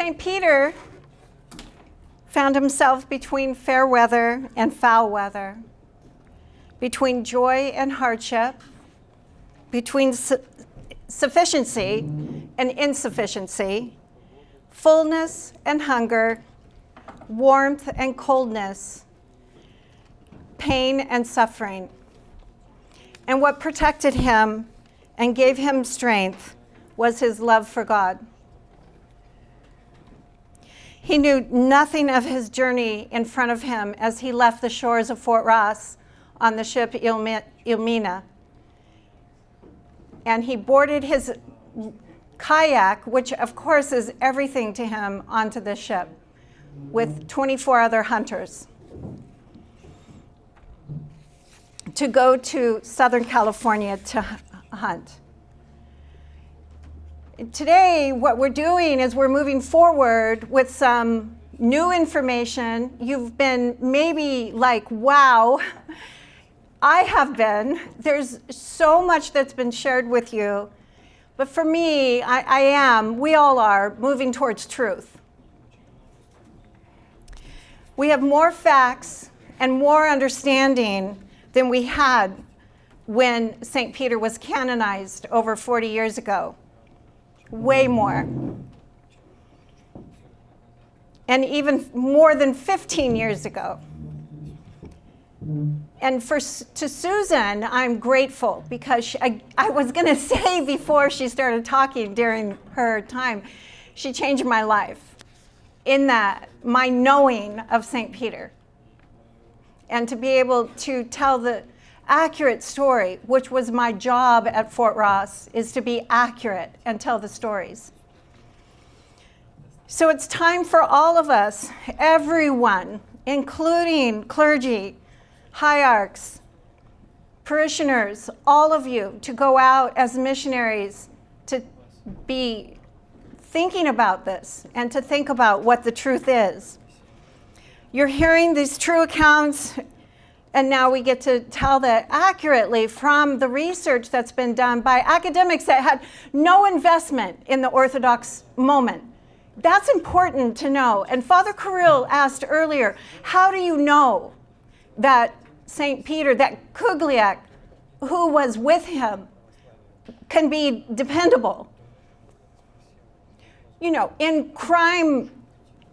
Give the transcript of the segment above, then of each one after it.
St. Peter found himself between fair weather and foul weather, between joy and hardship, between sufficiency and insufficiency, fullness and hunger, warmth and coldness, pain and suffering. And what protected him and gave him strength was his love for God. He knew nothing of his journey in front of him as he left the shores of Fort Ross on the ship Ilmina. And he boarded his kayak, which of course is everything to him, onto the ship with 24 other hunters to go to Southern California to hunt. Today, what we're doing is we're moving forward with some new information. You've been maybe like, wow, I have been. There's so much that's been shared with you. But for me, we all are moving towards truth. We have more facts and more understanding than we had when St. Peter was canonized over 40 years ago. Way more. And even more than 15 years ago. And to Susan, I'm grateful because I was going to say before she started talking during her time, she changed my life in that, my knowing of St. Peter. And to be able to tell the accurate story, which was my job at Fort Ross, is to be accurate and tell the stories. So it's time for all of us, everyone, including clergy, hierarchs, parishioners, all of you, to go out as missionaries to be thinking about this and to think about what the truth is. You're hearing these true accounts, and now we get to tell that accurately from the research that's been done by academics that had no investment in the Orthodox moment. That's important to know. And Father Kirill asked earlier, how do you know that St. Peter, that Kugliak, who was with him, can be dependable? You know, in crime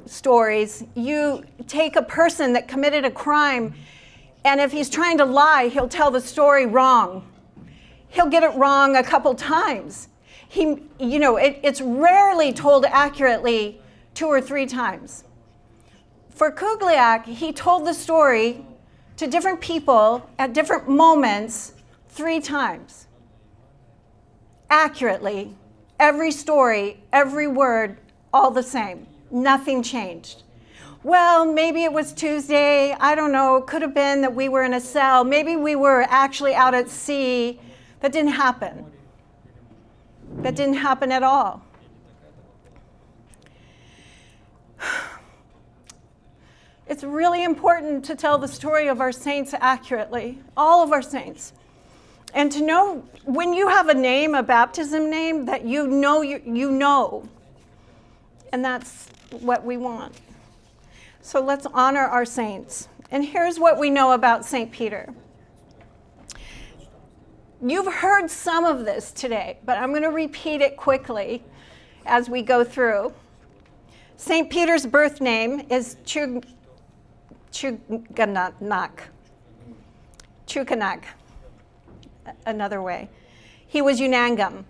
stories, you take a person that committed a crime, and if he's trying to lie, he'll tell the story wrong. He'll get it wrong a couple times. It's rarely told accurately 2 or 3 times. For Kugliak, he told the story to different people at different moments 3 times. Accurately, every story, every word, all the same. Nothing changed. Well, maybe it was Tuesday, I don't know, it could have been that we were in a cell, maybe we were actually out at sea. That didn't happen. That didn't happen at all. It's really important to tell the story of our saints accurately, all of our saints. And to know when you have a name, a baptism name, that you know. And that's what we want. So let's honor our saints. And here's what we know about St. Peter. You've heard some of this today, but I'm going to repeat it quickly as we go through. St. Peter's birth name is Chukanak, another way. He was Unangam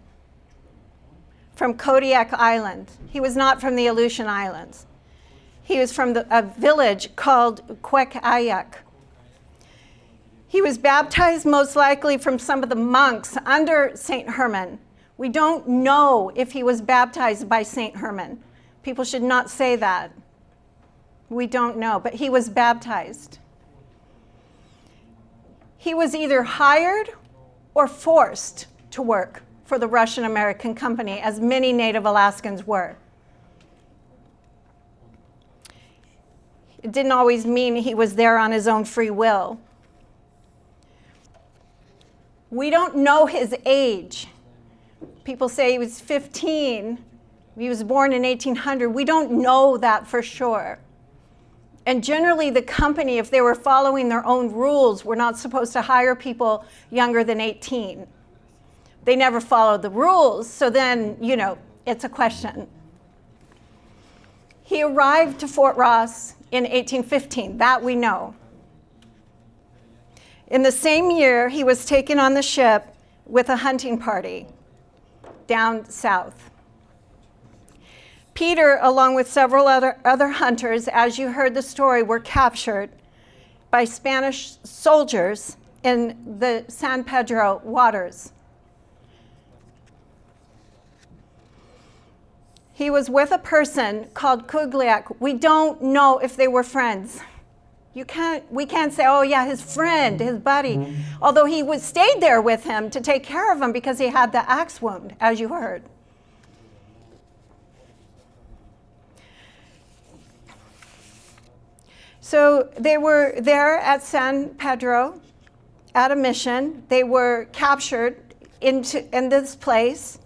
from Kodiak Island. He was not from the Aleutian Islands. He was from a village called Kwekayak. He was baptized most likely from some of the monks under St. Herman. We don't know if he was baptized by St. Herman. People should not say that. We don't know, but he was baptized. He was either hired or forced to work for the Russian American company, as many Native Alaskans were. It didn't always mean he was there on his own free will. We don't know his age. People say he was 15 He was born in 1800. We don't know that for sure. And generally the company, if they were following their own rules, were not supposed to hire people younger than 18. They never followed the rules, so then, it's a question. He arrived to Fort Ross in 1815, that we know. In the same year, he was taken on the ship with a hunting party down south. Peter, along with several other hunters, as you heard the story, were captured by Spanish soldiers in the San Pedro waters. He was with a person called Kugliak. We don't know if they were friends. We can't say, oh yeah, his friend, his buddy. Although he stayed there with him to take care of him because he had the axe wound, as you heard. So they were there at San Pedro at a mission. They were captured in this place.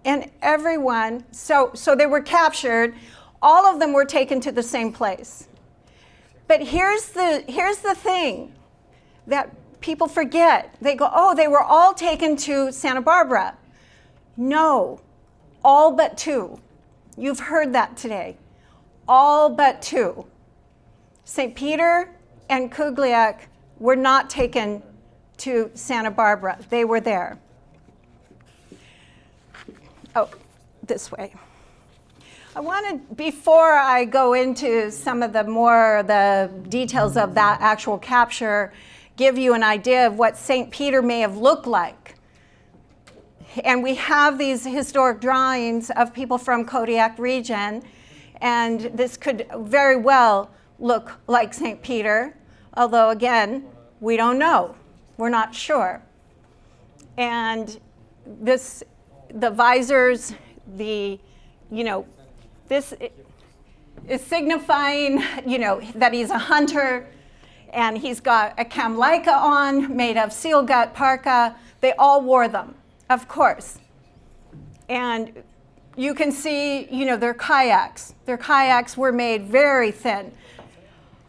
And everyone, so they were captured. All of them were taken to the same place. But here's the thing that people forget. They go, oh, they were all taken to Santa Barbara. No, all but two. You've heard that today. All but two. St. Peter and Kugliak were not taken to Santa Barbara. They were there. Oh, this way. I wanted, before I go into some of the details of that actual capture, give you an idea of what St. Peter may have looked like. And we have these historic drawings of people from Kodiak region, and this could very well look like St. Peter, although again, we don't know. We're not sure. And the visors, this is signifying, that he's a hunter, and he's got a kamlaika on made of seal gut parka. They all wore them, of course. And you can see, their kayaks. Their kayaks were made very thin.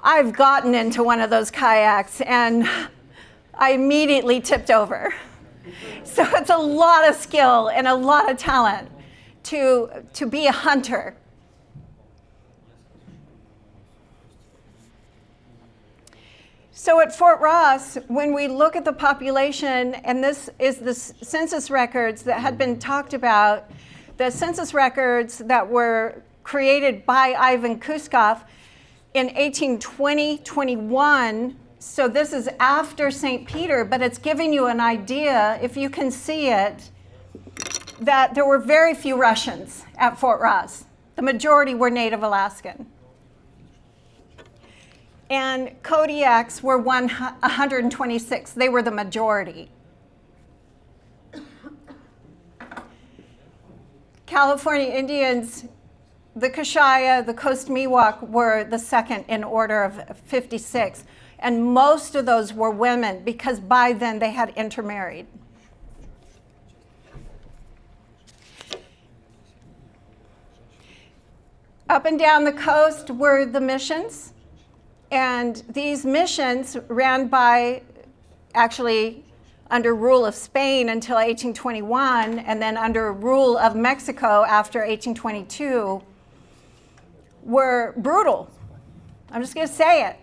I've gotten into one of those kayaks, and I immediately tipped over. So it's a lot of skill and a lot of talent to be a hunter. So at Fort Ross, when we look at the population, and this is the census records that had been talked about, the census records that were created by Ivan Kuskov in 1820-21. So this is after St. Peter, but it's giving you an idea, if you can see it, that there were very few Russians at Fort Ross. The majority were Native Alaskan. And Kodiaks were 126. They were the majority. California Indians, the Kashaya, the Coast Miwok were the second in order of 56. And most of those were women because by then they had intermarried. Up and down the coast were the missions. And these missions ran by, actually, under rule of Spain until 1821, and then under rule of Mexico after 1822, were brutal. I'm just going to say it.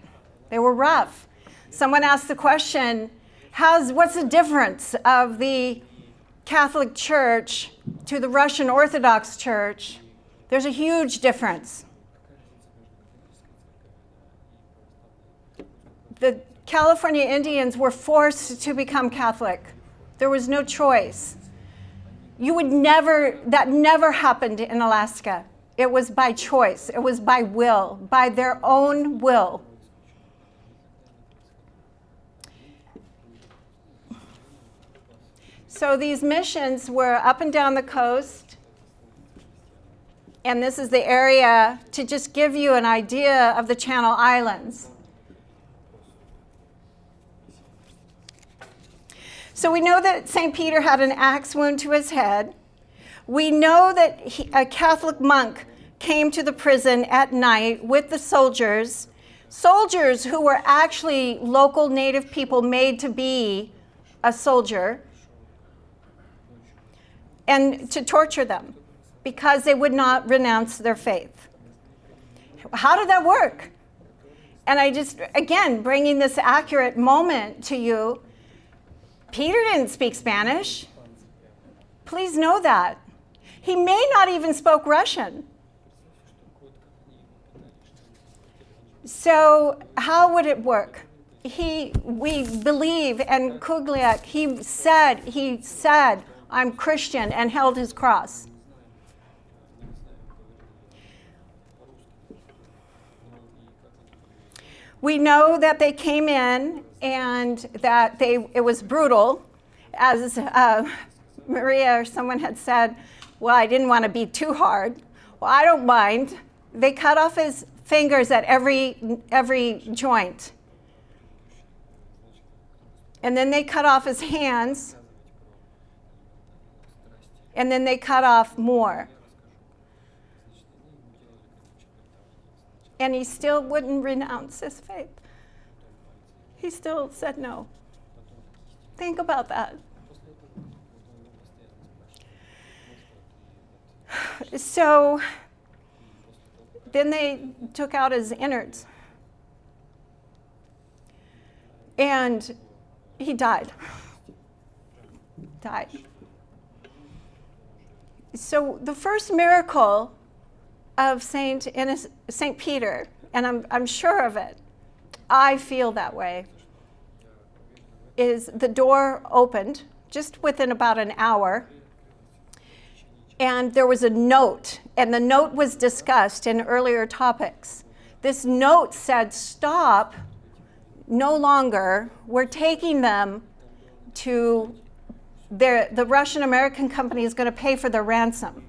They were rough. Someone asked the question, what's the difference of the Catholic Church to the Russian Orthodox Church? There's a huge difference. The California Indians were forced to become Catholic. There was no choice. That never happened in Alaska. It was by choice. It was by will, by their own will. So these missions were up and down the coast. And this is the area to just give you an idea of the Channel Islands. So we know that St. Peter had an axe wound to his head. We know that a Catholic monk came to the prison at night with the soldiers who were actually local native people made to be a soldier, and to torture them because they would not renounce their faith. How did that work? And I just, again, bringing this accurate moment to you, Peter didn't speak Spanish. Please know that. He may not even spoke Russian. So how would it work? We believe, and Kugliak, he said, I'm Christian, and held his cross. We know that they came in and that it was brutal. As Maria or someone had said, well, I didn't want to be too hard. Well, I don't mind. They cut off his fingers at every joint. And then they cut off his hands. And then they cut off more. And he still wouldn't renounce his faith. He still said no. Think about that. So then they took out his innards. And he died. So the first miracle of Saint Peter, and I'm sure of it, I feel that way, is the door opened just within about an hour, and there was a note, and the note was discussed in earlier topics. This note said, stop, no longer, we're taking them to the Russian American company is going to pay for their ransom.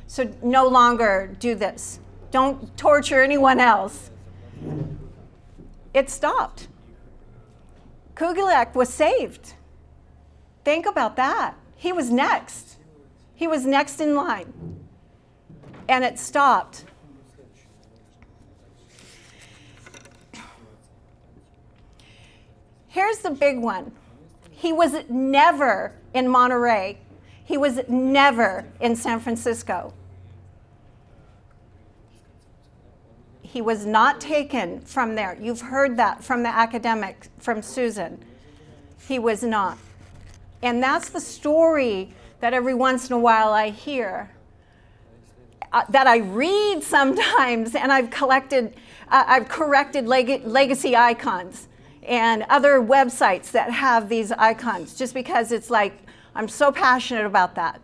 So no longer do this. Don't torture anyone else. It stopped. Kugliak was saved. Think about that. He was next. He was next in line. And it stopped. Here's the big one. He was never in Monterey. He was never in San Francisco. He was not taken from there. You've heard that from the academic, from Susan. He was not. And that's the story that every once in a while I hear, that I read sometimes, and I've corrected legacy icons and other websites that have these icons, just because it's like, I'm so passionate about that.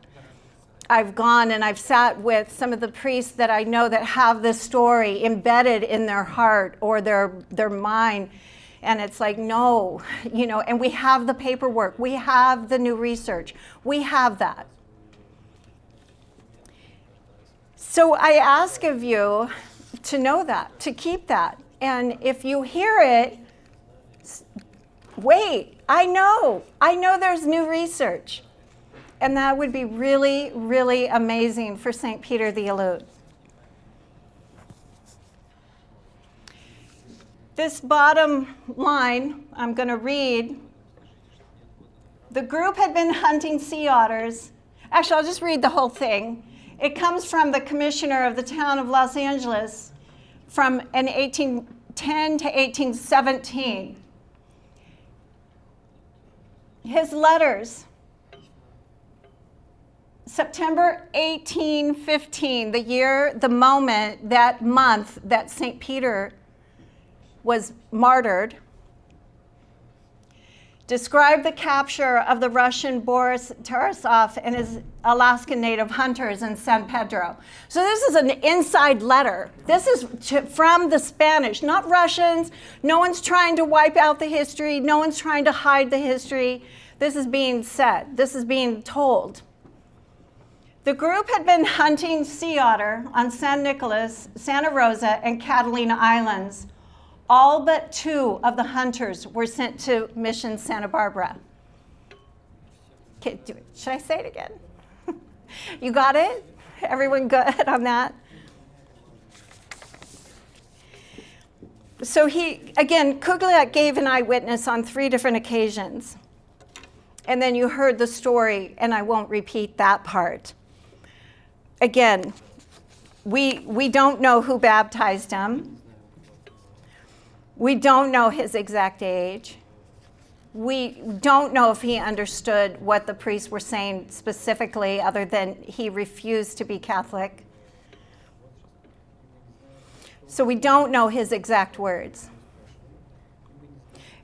I've gone and I've sat with some of the priests that I know that have this story embedded in their heart or their mind. And it's like, no, and we have the paperwork. We have the new research. We have that. So I ask of you to know that, to keep that. And if you hear it, wait, I know there's new research. And that would be really, really amazing for St. Peter the Alud. This bottom line, I'm going to read. The group had been hunting sea otters. Actually, I'll just read the whole thing. It comes from the commissioner of the town of Los Angeles from in 1810 to 1817. His letters. September 1815, the moment, that month that St. Peter was martyred, described the capture of the Russian Boris Tarasov and his Alaskan native hunters in San Pedro. So this is an inside letter. This is from the Spanish, not Russians. No one's trying to wipe out the history. No one's trying to hide the history. This is being said. This is being told. The group had been hunting sea otter on San Nicolas, Santa Rosa, and Catalina Islands. All but 2 of the hunters were sent to Mission Santa Barbara. Should I say it again? You got it? Everyone good on that? So Kugliak gave an eyewitness on 3 different occasions. And then you heard the story, and I won't repeat that part. Again, we don't know who baptized him. We don't know his exact age. We don't know if he understood what the priests were saying specifically, other than he refused to be Catholic. So we don't know his exact words.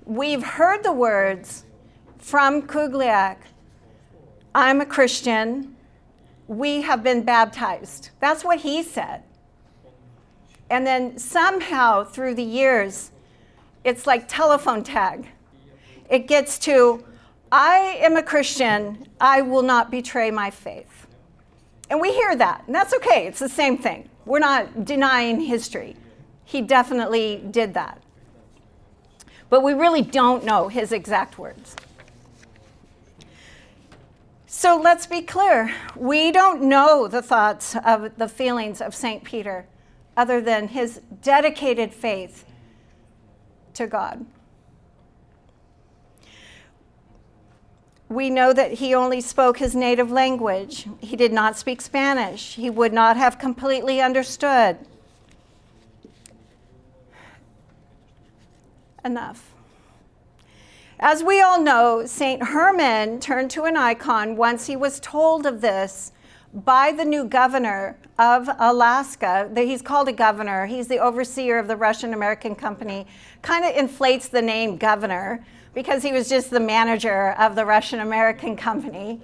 We've heard the words from Kugliak, I'm a Christian, we have been baptized. That's what he said. And then somehow through the years, it's like telephone tag. It gets to, I am a Christian, I will not betray my faith. And we hear that, and that's okay, it's the same thing. We're not denying history. He definitely did that. But we really don't know his exact words. So let's be clear. We don't know the thoughts of the feelings of St. Peter other than his dedicated faith to God. We know that he only spoke his native language. He did not speak Spanish. He would not have completely understood. Enough. As we all know, St. Herman turned to an icon once he was told of this by the new governor of Alaska. He's called a governor. He's the overseer of the Russian-American company. Kind of inflates the name governor because he was just the manager of the Russian-American company.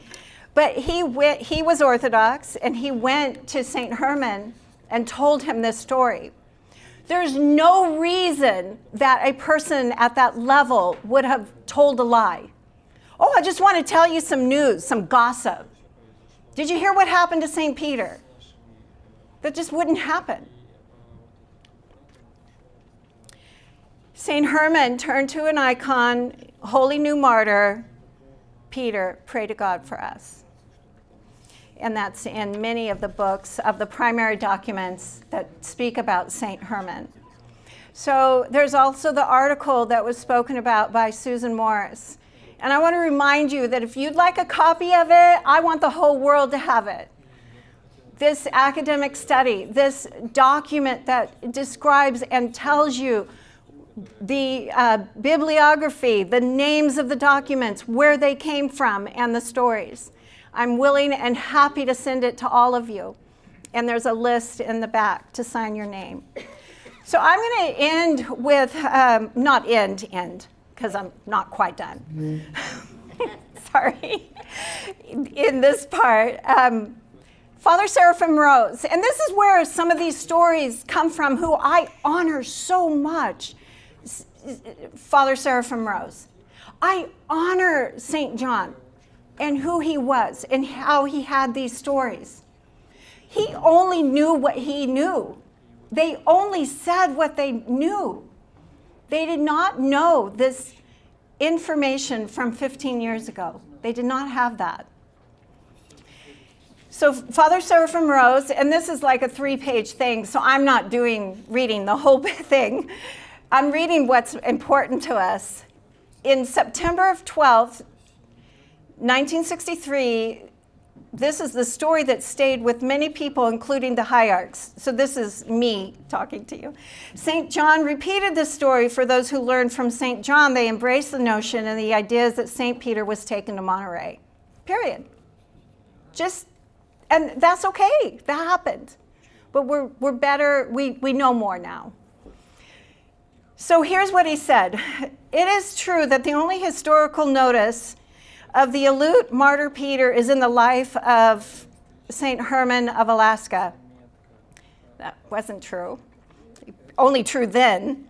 But he was Orthodox, and he went to St. Herman and told him this story. There's no reason that a person at that level would have told a lie. Oh, I just want to tell you some news, some gossip. Did you hear what happened to St. Peter? That just wouldn't happen. St. Herman turned to an icon, holy new martyr, Peter, pray to God for us. And that's in many of the books of the primary documents that speak about St. Herman. So there's also the article that was spoken about by Susan Morris. And I want to remind you that if you'd like a copy of it, I want the whole world to have it. This academic study, this document that describes and tells you the bibliography, the names of the documents, where they came from, and the stories. I'm willing and happy to send it to all of you. And there's a list in the back to sign your name. So I'm going to end with, not end, because I'm not quite done. Sorry. In this part, Father Seraphim Rose. And this is where some of these stories come from, who I honor so much. Father Seraphim Rose. I honor St. John and who he was and how he had these stories. He only knew what he knew. They only said what they knew. They did not know this information from 15 years ago. They did not have that. So Father Seraphim Rose, and this is like a 3-page thing, so I'm not reading the whole thing. I'm reading what's important to us. In September of 12th, 1963, this is the story that stayed with many people, including the hierarchs. So this is me talking to you. St. John repeated this story for those who learned from St. John. They embraced the notion and the ideas that St. Peter was taken to Monterey. Period. And that's okay. That happened. But we're better. We know more now. So here's what he said. It is true that the only historical notice of the Aleut martyr Peter is in the life of St. Herman of Alaska. That wasn't true. Only true then.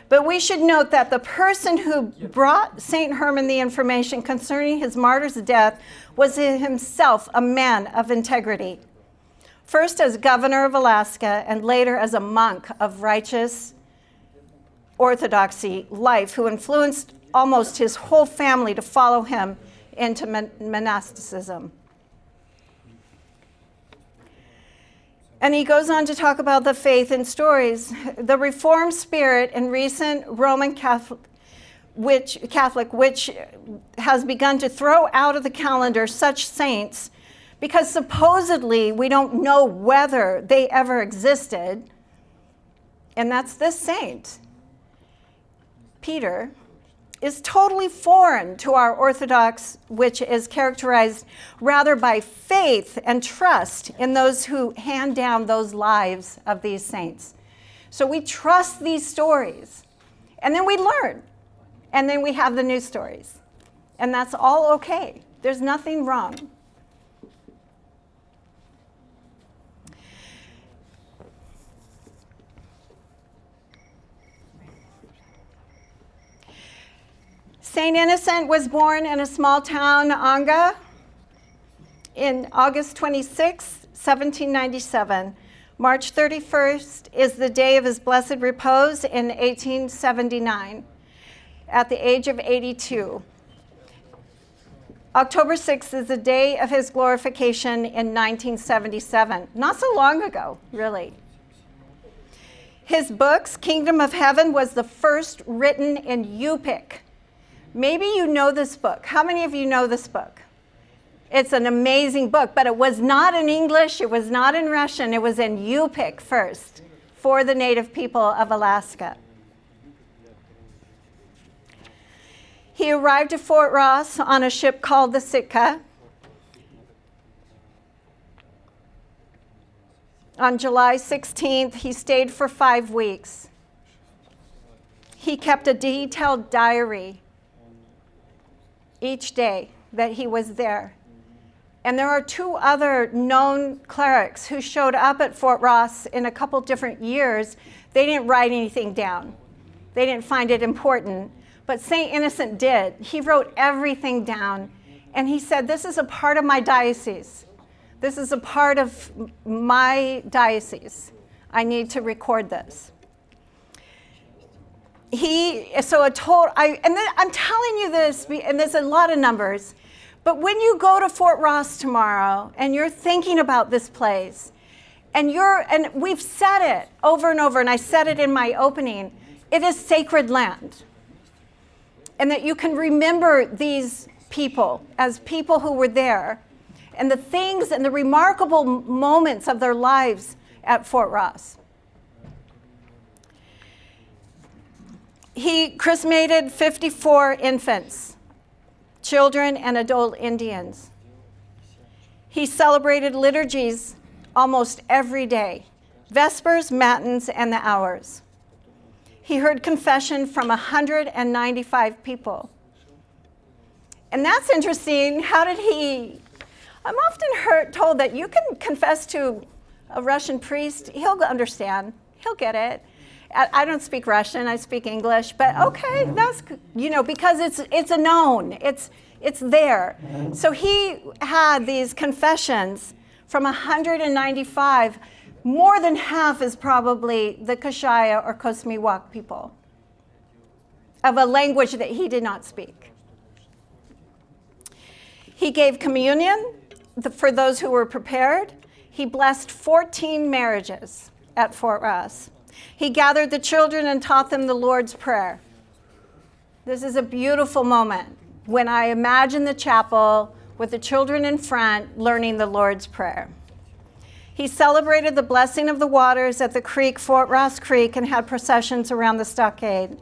But we should note that the person who brought St. Herman the information concerning his martyr's death was himself a man of integrity. First as governor of Alaska and later as a monk of righteous orthodoxy life who influenced almost his whole family to follow him into monasticism. And he goes on to talk about the faith in stories. The Reformed spirit in recent Roman Catholic, which has begun to throw out of the calendar such saints because supposedly we don't know whether they ever existed. And that's this saint. Peter is totally foreign to our Orthodox, which is characterized rather by faith and trust in those who hand down those lives of these saints. So we trust these stories, and then we learn, and then we have the new stories. And that's all okay. There's nothing wrong. St. Innocent was born in a small town, Anga, in August 26, 1797. March 31st is the day of his blessed repose in 1879, at the age of 82. October 6th is the day of his glorification in 1977, not so long ago, really. His books, Kingdom of Heaven, was the first written in Yupik. Maybe you know this book. How many of you know this book? It's an amazing book, but it was not in English, it was not in Russian, it was in Yupik first, for the native people of Alaska. He arrived at Fort Ross on a ship called the Sitka on July 16th. He stayed for 5 weeks. He kept a detailed diary each day that he was there. And there are 2 other known clerics who showed up at Fort Ross in a couple different years. They didn't write anything down. They didn't find it important. But St. Innocent did. He wrote everything down. And he said, this is a part of my diocese. This is a part of my diocese. I need to record this. I'm telling you this, and there's a lot of numbers, but when you go to Fort Ross tomorrow and you're thinking about this place, and we've said it over and over, and I said it in my opening, it is sacred land. And that you can remember these people as people who were there, and the things and the remarkable moments of their lives at Fort Ross. He chrismated 54 infants, children and adult Indians. He celebrated liturgies almost every day, Vespers, Matins, and the hours. He heard confession from 195 people. And that's interesting. How did he? I'm often told that you can confess to a Russian priest, he'll understand, he'll get it. I don't speak Russian, I speak English, but okay, that's, because it's a known, it's there. So he had these confessions from 195. More than half is probably the Kashaya or Kosmiwak people of a language that he did not speak. He gave communion for those who were prepared. He blessed 14 marriages at Fort Ross. He gathered the children and taught them the Lord's Prayer. This is a beautiful moment when I imagine the chapel with the children in front learning the Lord's Prayer. He celebrated the blessing of the waters at the creek, Fort Ross Creek, and had processions around the stockade.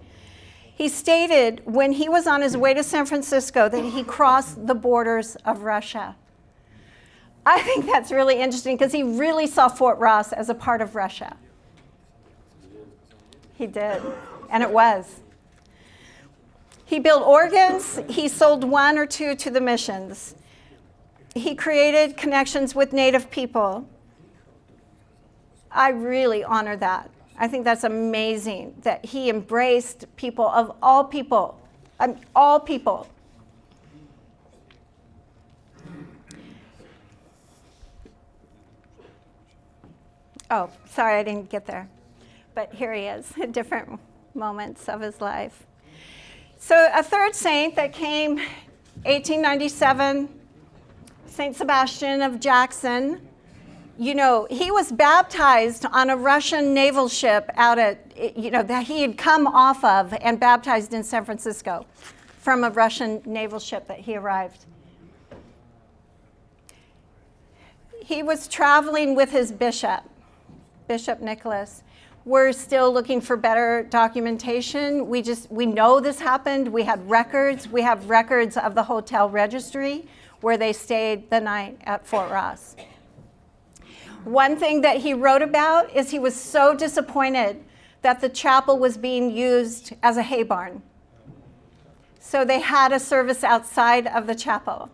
He stated when he was on his way to San Francisco that he crossed the borders of Russia. I think that's really interesting because he really saw Fort Ross as a part of Russia. He did, and it was. He built organs. He sold 1 or 2 to the missions. He created connections with Native people. I really honor that. I think that's amazing that he embraced people of all people, all people. Oh, sorry, I didn't get there. But here he is at different moments of his life. So a third saint that came 1897, St. Sebastian of Jackson. You know, he was baptized on a Russian naval ship out at, you know, that he had come off of and baptized in San Francisco from a Russian naval ship that he arrived. He was traveling with his bishop, Bishop Nicholas. We're still looking for better documentation. We know this happened. We had records. We have records of the hotel registry where they stayed the night at Fort Ross. One thing that he wrote about is he was so disappointed that the chapel was being used as a hay barn. So they had a service outside of the chapel.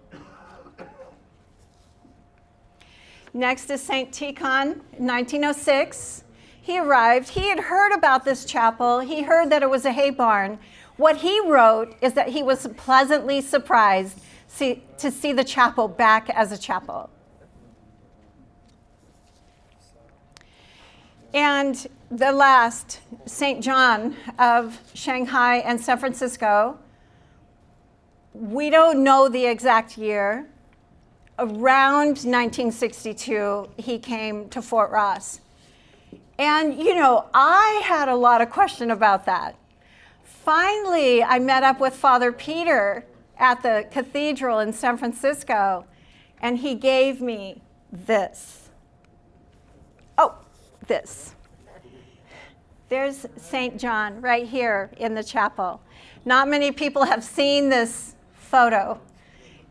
Next is St. Tikhon, 1906. He arrived. He had heard about this chapel. He heard that it was a hay barn. What he wrote is that he was pleasantly surprised to see the chapel back as a chapel. And the last, St. John of Shanghai and San Francisco. We don't know the exact year. Around 1962, he came to Fort Ross. And, you know, I had a lot of question about that. Finally, I met up with Father Peter at the cathedral in San Francisco, and he gave me this. Oh, this. There's St. John right here in the chapel. Not many people have seen this photo.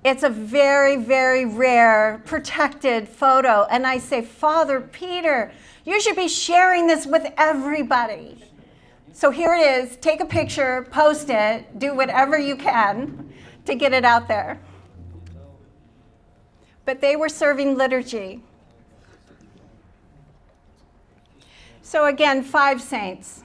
It's a very, very rare, protected photo. And I say, Father Peter, you should be sharing this with everybody. So here it is. Take a picture, post it, do whatever you can to get it out there. But they were serving liturgy. So again, 5 saints.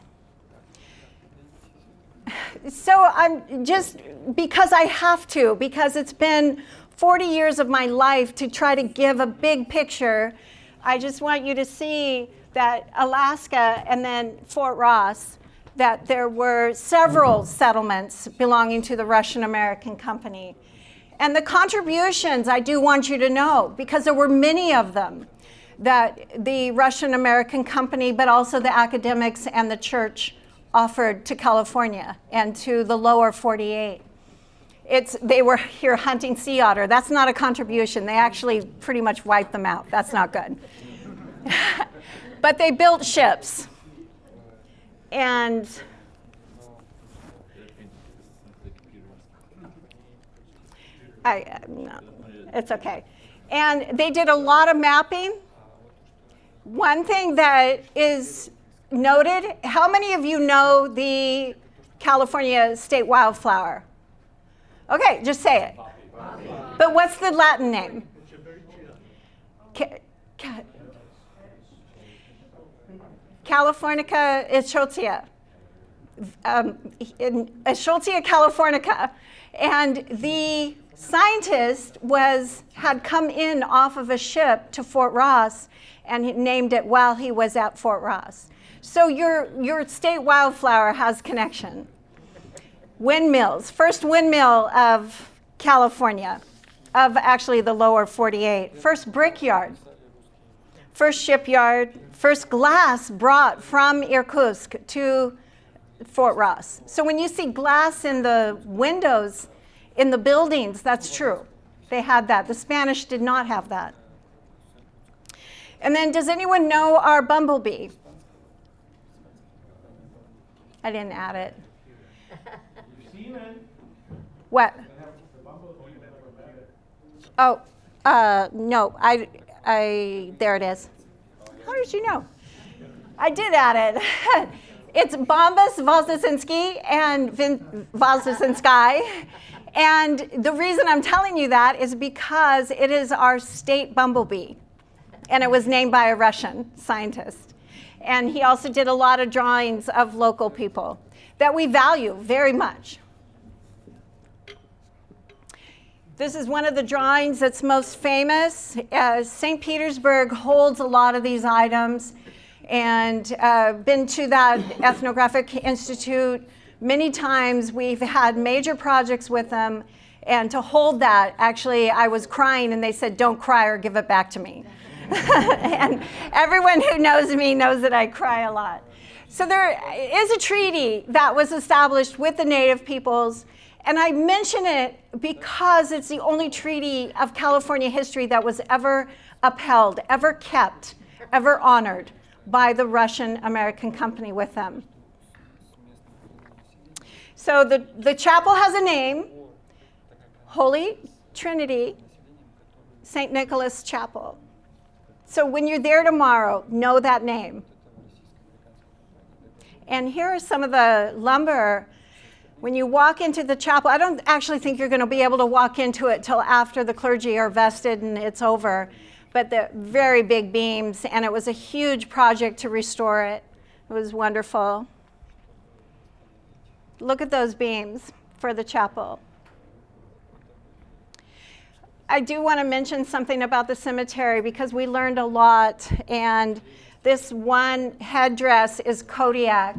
So I'm just, because I have to, because it's been 40 years of my life to try to give a big picture, I just want you to see that Alaska and then Fort Ross, that there were several settlements belonging to the Russian American Company. And the contributions, I do want you to know, because there were many of them, that the Russian American Company, but also the academics and the church offered to California and to the lower 48. They were here hunting sea otter. That's not a contribution. They actually pretty much wiped them out. That's not good. But they built ships. And no, it's okay. And they did a lot of mapping. One thing that is noted, how many of you know the California state wildflower? Okay, just say it. But what's the Latin name? Californica Escholzia. Escholzia californica. And the scientist had come in off of a ship to Fort Ross and he named it while he was at Fort Ross. So your state wildflower has connection. Windmills, first windmill of California, of actually the lower 48. First brickyard, first shipyard, first glass brought from Irkutsk to Fort Ross. So when you see glass in the windows in the buildings, that's true. They had that. The Spanish did not have that. And then does anyone know our bumblebee? I didn't add it. What? Oh, no, there it is. How did you know? I did add it. It's Bombus Valsasinski and Valsasinski. And the reason I'm telling you that is because it is our state bumblebee. And it was named by a Russian scientist. And he also did a lot of drawings of local people that we value very much. This is one of the drawings that's most famous. St. Petersburg holds a lot of these items, and been to that ethnographic institute many times. We've had major projects with them, And to hold that, actually, I was crying, and they said, "Don't cry or give it back to me." And everyone who knows me knows that I cry a lot. So there is a treaty that was established with the Native peoples, and I mention it because it's the only treaty of California history that was ever upheld, ever kept, ever honored by the Russian American company with them. So the chapel has a name, Holy Trinity, St. Nicholas Chapel. So when you're there tomorrow, know that name. And here are some of the lumber. When you walk into the chapel, I don't actually think you're going to be able to walk into it till after the clergy are vested and it's over. But the very big beams, and it was a huge project to restore it. It was wonderful. Look at those beams for the chapel. I do want to mention something about the cemetery because we learned a lot, and this one headdress is Kodiak.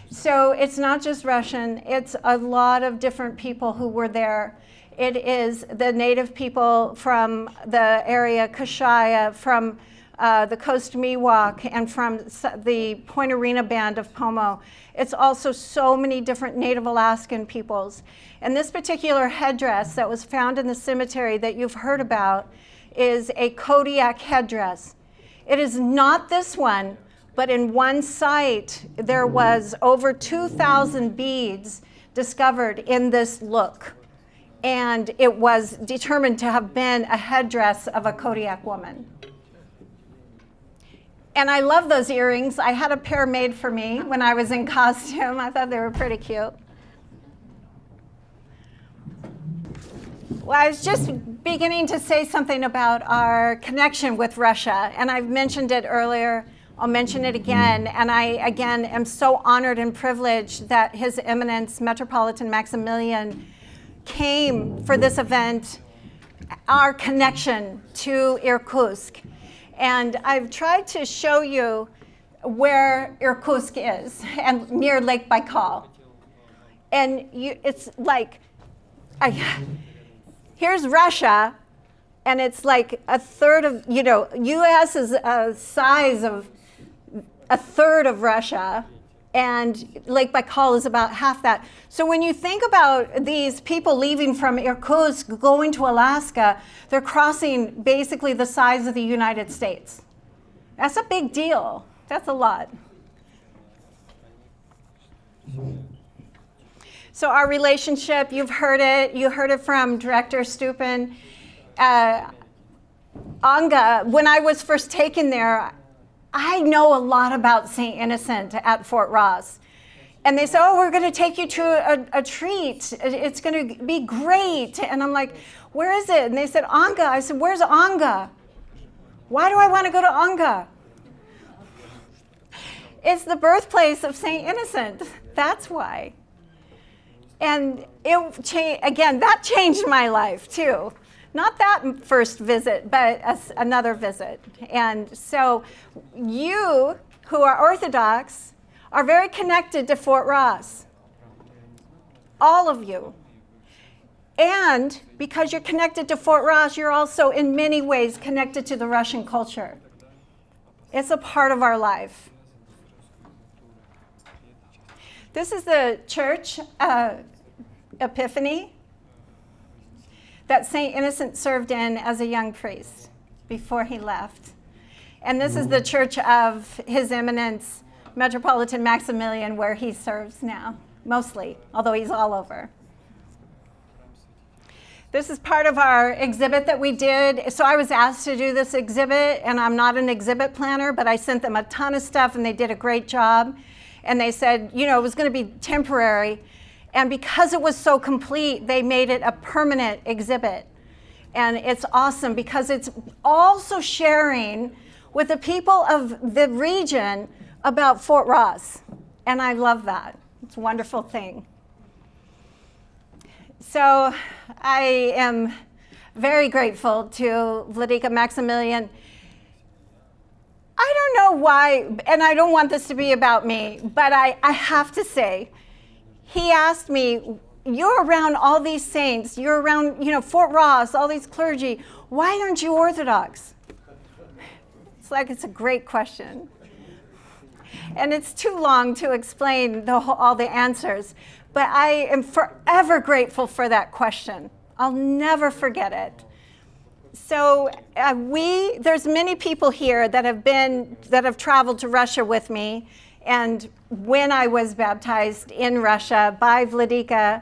So it's not just Russian, it's a lot of different people who were there. It is the native people from the area Kashaya, from the Coast Miwok, and from the Point Arena Band of Pomo. It's also so many different Native Alaskan peoples. And this particular headdress that was found in the cemetery that you've heard about is a Kodiak headdress. It is not this one, but in one site there was over 2,000 beads discovered in this look. And it was determined to have been a headdress of a Kodiak woman. And I love those earrings. I had a pair made for me when I was in costume. I thought they were pretty cute. Well, I was just beginning to say something about our connection with Russia, and I've mentioned it earlier. I'll mention it again, and I, again, am so honored and privileged that His Eminence Metropolitan Maximilian came for this event, our connection to Irkutsk. And I've tried to show you where Irkutsk is, and near Lake Baikal. And it's like, here's Russia, and it's like a third of, US is a size of a third of Russia, and Lake Baikal is about half that. So when you think about these people leaving from Irkutsk, going to Alaska, they're crossing basically the size of the United States. That's a big deal. That's a lot. So our relationship, you've heard it. You heard it from Director Stupin. Anga, when I was first taken there, I know a lot about St. Innocent at Fort Ross. And they said, "Oh, we're going to take you to a treat. It's going to be great." And I'm like, "Where is it?" And they said, "Anga." I said, "Where's Anga? Why do I want to go to Anga?" It's the birthplace of St. Innocent. That's why. And again, that changed my life too. Not that first visit, but another visit. And so you who are Orthodox are very connected to Fort Ross. All of you. And because you're connected to Fort Ross, you're also in many ways connected to the Russian culture. It's a part of our life. This is the church Epiphany that St. Innocent served in as a young priest before he left. And this is the church of His Eminence Metropolitan Maximilian, where he serves now, mostly, although he's all over. This is part of our exhibit that we did. So I was asked to do this exhibit, and I'm not an exhibit planner, but I sent them a ton of stuff, and they did a great job. And they said, it was going to be temporary. And because it was so complete, they made it a permanent exhibit. And it's awesome because it's also sharing with the people of the region about Fort Ross. And I love that. It's a wonderful thing. So I am very grateful to Vladika Maximilian. I don't know why, and I don't want this to be about me, but I have to say, he asked me, you're around all these saints, you're around, Fort Ross, all these clergy. Why aren't you Orthodox? It's a great question. And it's too long to explain all the answers. But I am forever grateful for that question. I'll never forget it. So there's many people here that have traveled to Russia with me. And when I was baptized in Russia by Vladika,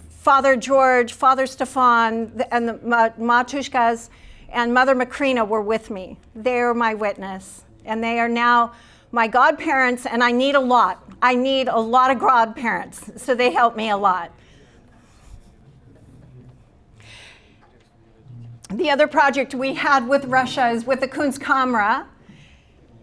Father George, Father Stefan, and the Matushkas, and Mother Macrina were with me. They are my witness. And they are now my godparents, and I need a lot. I need a lot of godparents, so they help me a lot. The other project we had with Russia is with the Kunstkamera.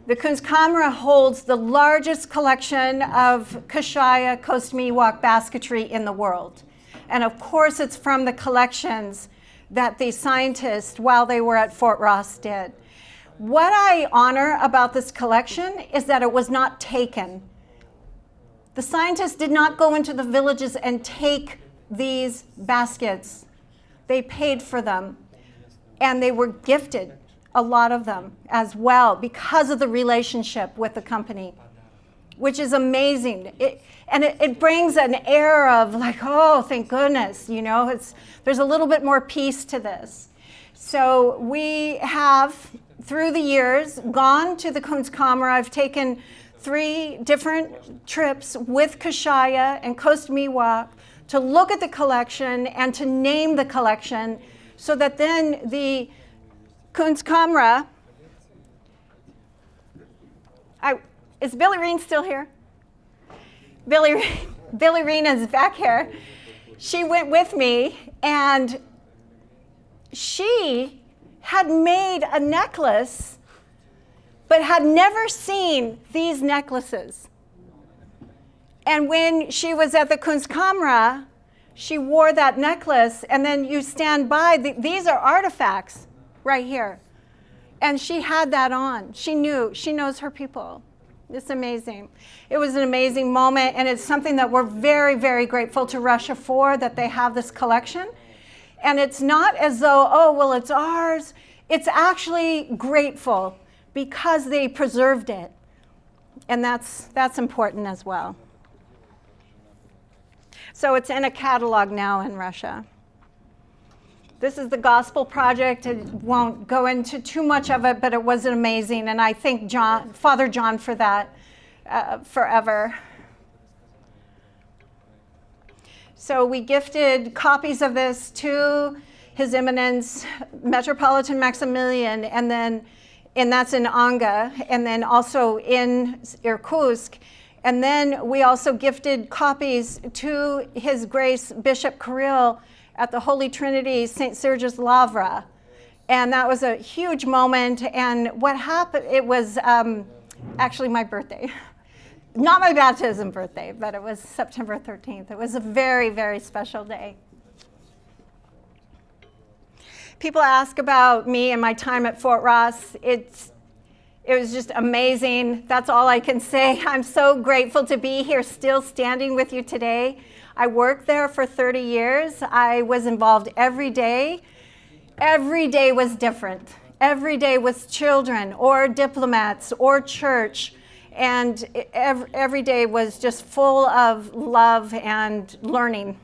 The Kunstkamera holds the largest collection of Kashaya Kost-Miwok basketry in the world. And of course, it's from the collections that the scientists, while they were at Fort Ross, did. What I honor about this collection is that it was not taken. The scientists did not go into the villages and take these baskets. They paid for them, and they were gifted, a lot of them as well, because of the relationship with the company, which is amazing. It brings an air of like, oh, thank goodness, there's a little bit more peace to this. So we have, through the years, gone to the Kunstkamera. I've taken 3 different trips with Kashaya and Kost-Miwok to look at the collection and to name the collection, so that then the Kunstkamera, is Billy Reen still here? Billy Reen is back here. She went with me, and she had made a necklace, but had never seen these necklaces. And when she was at the Kunstkamera, she wore that necklace, and then you stand by. These are artifacts right here. And she had that on. She knows her people. It's amazing. It was an amazing moment, and it's something that we're very, very grateful to Russia for, that they have this collection. And it's not as though, oh, well, it's ours. It's actually grateful because they preserved it. And that's important as well. So it's in a catalog now in Russia. This is the Gospel Project. I won't go into too much of it, but it was amazing. And I thank Father John for that forever. So we gifted copies of this to His Eminence Metropolitan Maximilian, and that's in Anga, and then also in Irkutsk. And then we also gifted copies to His Grace Bishop Kirill at the Holy Trinity St. Sergius Lavra. And that was a huge moment. And what happened, it was actually my birthday. Not my baptism birthday, but it was September 13th. It was a very, very special day. People ask about me and my time at Fort Ross. It was just amazing. That's all I can say. I'm so grateful to be here still standing with you today. I worked there for 30 years. I was involved every day. Every day was different. Every day was children or diplomats or church. And every day was just full of love and learning.